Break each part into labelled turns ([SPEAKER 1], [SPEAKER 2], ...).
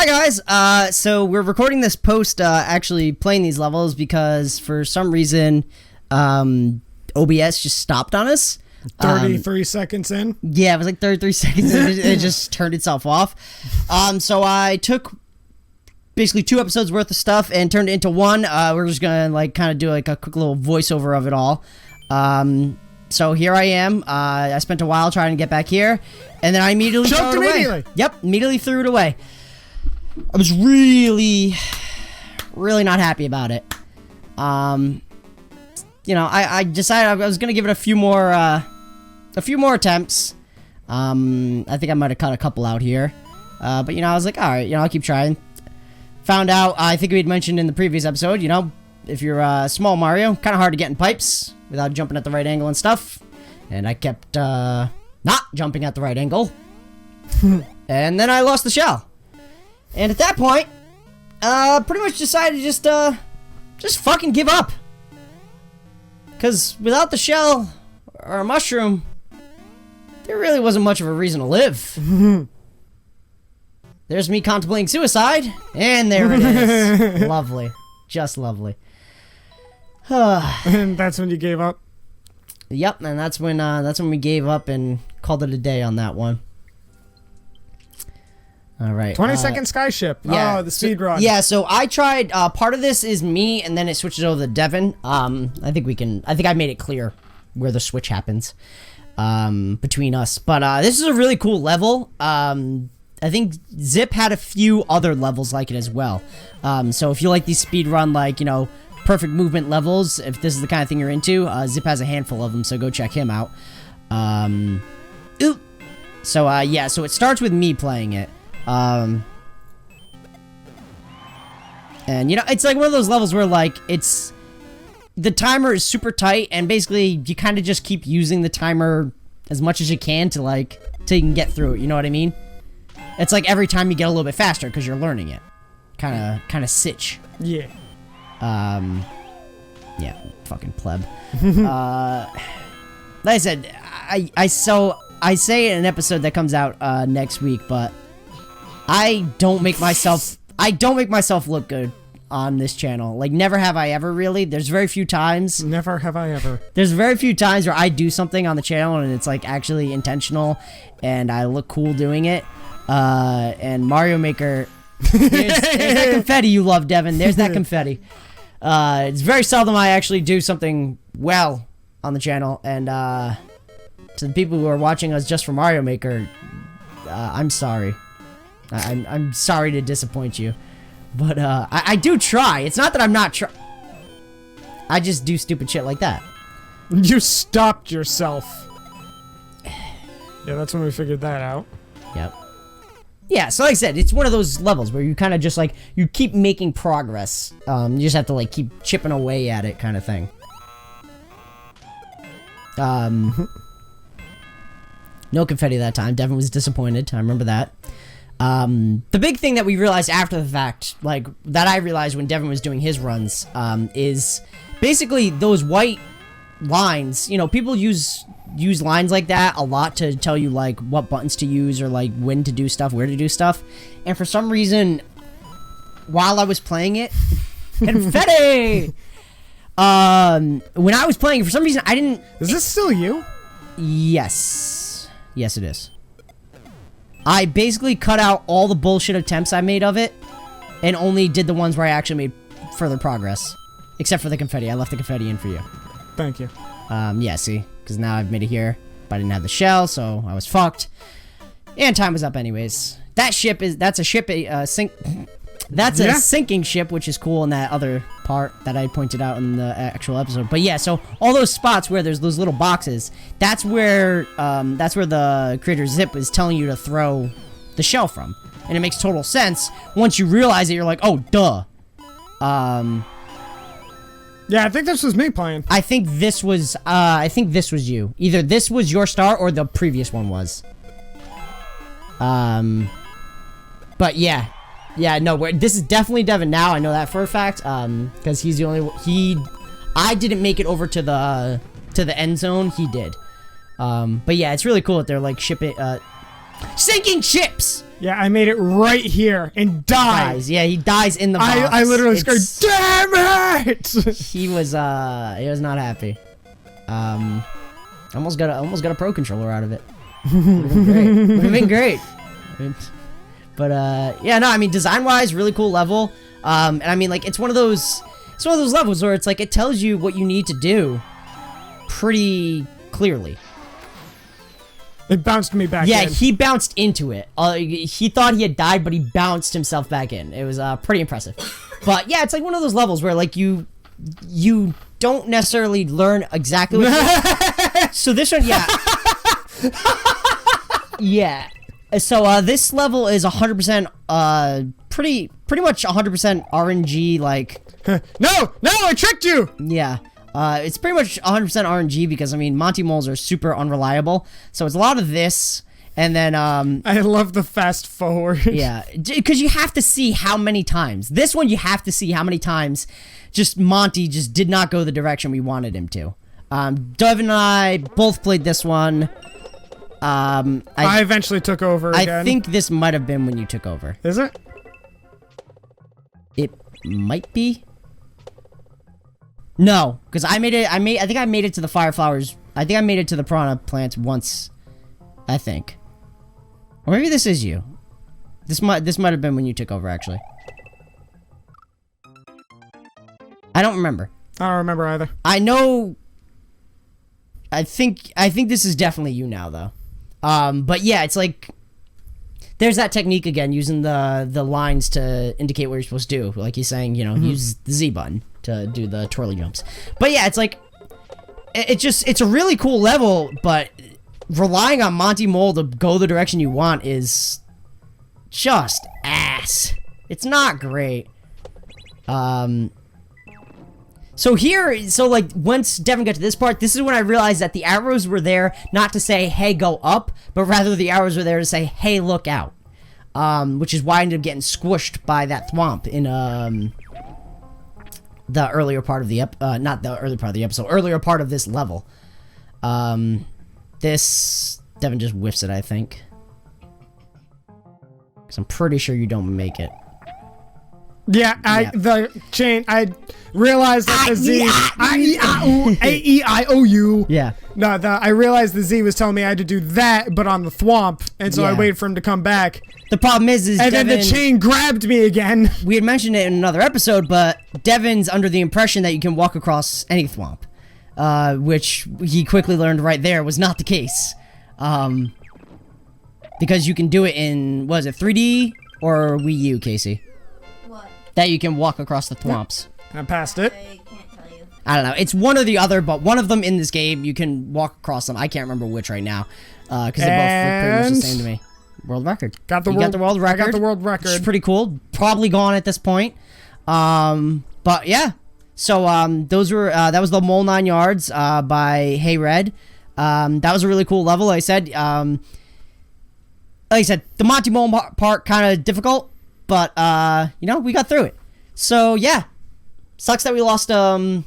[SPEAKER 1] Hi guys, so we're recording this post actually playing these levels because for some reason OBS just stopped on us.
[SPEAKER 2] 33 seconds in?
[SPEAKER 1] Yeah, it was like 33 seconds and it just turned itself off. So I took basically 2 episodes worth of stuff and turned it into one. We're just gonna like kind of do like a quick little voiceover of it all. So here I am. I spent a while trying to get back here, and then I immediately threw it away. Yep, immediately threw it away. I was really not happy about it. You know, I decided I was gonna give it a few more attempts. I think I might have cut a couple out here, but you know, I was like, all right, you know, I'll keep trying. Found out, I think we had mentioned in the previous episode, you know, if you're small Mario, kind of hard to get in pipes without jumping at the right angle and stuff. And I kept not jumping at the right angle, and then I lost the shell. And at that point, pretty much decided to just fucking give up. Because without the shell or a mushroom, there really wasn't much of a reason to live. There's me contemplating suicide, and there it is. Lovely. Just lovely.
[SPEAKER 2] And that's when you gave up?
[SPEAKER 1] Yep, and that's when we gave up and called it a day on that one. All right.
[SPEAKER 2] 20-second skyship. Yeah, oh, the speed run.
[SPEAKER 1] Yeah, so I tried. Part of this is me, and then it switches over to Devin. I think I made it clear where the switch happens between us. But this is a really cool level. I think Zip had a few other levels like it as well. So if you like these speed run, like, you know, perfect movement levels, if this is the kind of thing you're into, Zip has a handful of them. So go check him out. So yeah, so it starts with me playing it. And you know, it's like one of those levels where like the timer is super tight, and basically you kind of just keep using the timer as much as you can till you can get through it. You know what I mean? It's like every time you get a little bit faster because you're learning it. Kind of sitch.
[SPEAKER 2] Yeah.
[SPEAKER 1] Yeah, fucking pleb. Like I said, I say in an episode that comes out next week, but I don't make myself look good on this channel. Like, never have I ever, really. There's very few times.
[SPEAKER 2] Never have I ever.
[SPEAKER 1] There's very few times where I do something on the channel and it's like actually intentional and I look cool doing it. And Mario Maker, there's that confetti you love, Devin. There's that confetti. It's very seldom I actually do something well on the channel. And to the people who are watching us just for Mario Maker, I'm sorry. I'm sorry to disappoint you, but I do try. It's not that I'm not trying. I just do stupid shit like that.
[SPEAKER 2] You stopped yourself. Yeah, that's when we figured that out.
[SPEAKER 1] Yep. Yeah, so like I said, it's one of those levels where you kind of just like, you keep making progress. You just have to like keep chipping away at it, kind of thing. No confetti that time. Devin was disappointed. I remember that. The big thing that we realized after the fact, like, that I realized when Devin was doing his runs, is basically those white lines. You know, people use lines like that a lot to tell you, like, what buttons to use or, like, when to do stuff, where to do stuff. And for some reason, while I was playing it, confetti! When I was playing, for some reason, I didn't...
[SPEAKER 2] Is this still you?
[SPEAKER 1] Yes. Yes, it is. I basically cut out all the bullshit attempts I made of it, and only did the ones where I actually made further progress. Except for the confetti. I left the confetti in for you.
[SPEAKER 2] Thank you.
[SPEAKER 1] Yeah, see? Because now I've made it here, but I didn't have the shell, so I was fucked. And time was up anyways. That's a sinking ship, which is cool in that other part that I pointed out in the actual episode. But yeah, so all those spots where there's those little boxes, that's where the creator Zip is telling you to throw the shell from. And it makes total sense. Once you realize it, you're like, oh, duh.
[SPEAKER 2] Yeah, I think this was me playing.
[SPEAKER 1] I think this was you. Either this was your start or the previous one was. But yeah. Yeah, no, this is definitely Devin now. I know that for a fact, because he's the only one. I didn't make it over to the end zone. He did. But yeah, it's really cool that they're like shipping Sinking ships!
[SPEAKER 2] Yeah, I made it right here and died.
[SPEAKER 1] Dies. Yeah, he dies in the box.
[SPEAKER 2] I literally screamed, damn it!
[SPEAKER 1] He was not happy. Almost got a pro controller out of it. Would have been great. But yeah, no, I mean, design-wise, really cool level. And I mean, like, it's one of those levels where it's like it tells you what you need to do pretty clearly.
[SPEAKER 2] It bounced me back in.
[SPEAKER 1] Yeah, he bounced into it. He thought he had died, but he bounced himself back in. It was pretty impressive. But yeah, it's like one of those levels where like you don't necessarily learn exactly what you So this one, yeah. Yeah. So this level is 100% pretty much 100% RNG, like
[SPEAKER 2] No, I tricked you.
[SPEAKER 1] yeah. It's pretty much 100% RNG because I mean Monty moles are super unreliable. So it's a lot of this and then
[SPEAKER 2] I love the fast forward.
[SPEAKER 1] yeah, cuz you have to see how many times. This one you have to see how many times just Monty just did not go the direction we wanted him to. Devin and I both played this one. I
[SPEAKER 2] eventually took over again.
[SPEAKER 1] I think this might have been when you took over.
[SPEAKER 2] Is it?
[SPEAKER 1] It might be. No, because I think I made it to the fire flowers. I think I made it to the piranha plants once. I think. Or maybe this is you. This might have been when you took over, actually. I don't remember.
[SPEAKER 2] I don't remember either.
[SPEAKER 1] I know. I think this is definitely you now, though. But yeah, it's like there's that technique again, using the lines to indicate what you're supposed to do. Like he's saying, you know, use the Z button to do the twirly jumps. But yeah, it's like it's a really cool level, but relying on Monty Mole to go the direction you want is just ass. It's not great. So like, once Devin got to this part, this is when I realized that the arrows were there not to say, hey, go up, but rather the arrows were there to say, hey, look out. Which is why I ended up getting squished by that thwomp in, the earlier part of the, not the early part of the episode, earlier part of this level. Devin just whiffs it, I think. Because I'm pretty sure you don't make it.
[SPEAKER 2] Yeah, I realized that the Z, A-E-I-O-U.
[SPEAKER 1] Yeah.
[SPEAKER 2] No, I realized the Z was telling me I had to do that, but on the thwomp, and so I
[SPEAKER 1] Yeah.
[SPEAKER 2] waited for him to come back.
[SPEAKER 1] The problem is
[SPEAKER 2] And then the chain grabbed me again.
[SPEAKER 1] We had mentioned it in another episode, but Devin's under the impression that you can walk across any thwomp, which he quickly learned right there was not the case. Because you can do it in, what is it, 3D or Wii U, Casey?
[SPEAKER 3] What?
[SPEAKER 1] That you can walk across the thwomps.
[SPEAKER 2] I passed it.
[SPEAKER 3] I can't tell you.
[SPEAKER 1] I don't know. It's one or the other, but one of them in this game, you can walk across them. I can't remember which right now, because they both look pretty much the same to me. World record.
[SPEAKER 2] Got the
[SPEAKER 1] You got the world record.
[SPEAKER 2] I got the world record.
[SPEAKER 1] Which is pretty cool. Probably gone at this point. But yeah. So those were that was the Mole 9 Yards by Hey Red. That was a really cool level. Like I said, the Monty Mole part kind of difficult, but you know, we got through it. So yeah, sucks that we lost the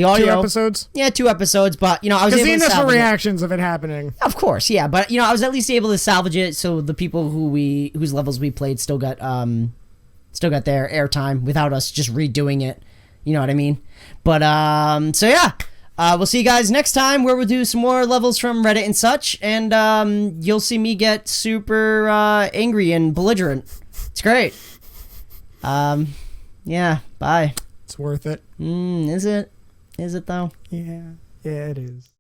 [SPEAKER 1] audio.
[SPEAKER 2] 2 episodes?
[SPEAKER 1] Yeah, 2 episodes, but you know, I was
[SPEAKER 2] Because
[SPEAKER 1] able to
[SPEAKER 2] the initial
[SPEAKER 1] salvage it.
[SPEAKER 2] reactions of it happening.
[SPEAKER 1] Of course, yeah, but you know, I was at least able to salvage it, so the people whose levels we played still got their airtime without us just redoing it. You know what I mean? But so yeah, we'll see you guys next time where we'll do some more levels from Reddit and such, and you'll see me get super angry and belligerent. It's great. Yeah, bye.
[SPEAKER 2] It's worth it.
[SPEAKER 1] Is it? Is it though?
[SPEAKER 2] Yeah, it is.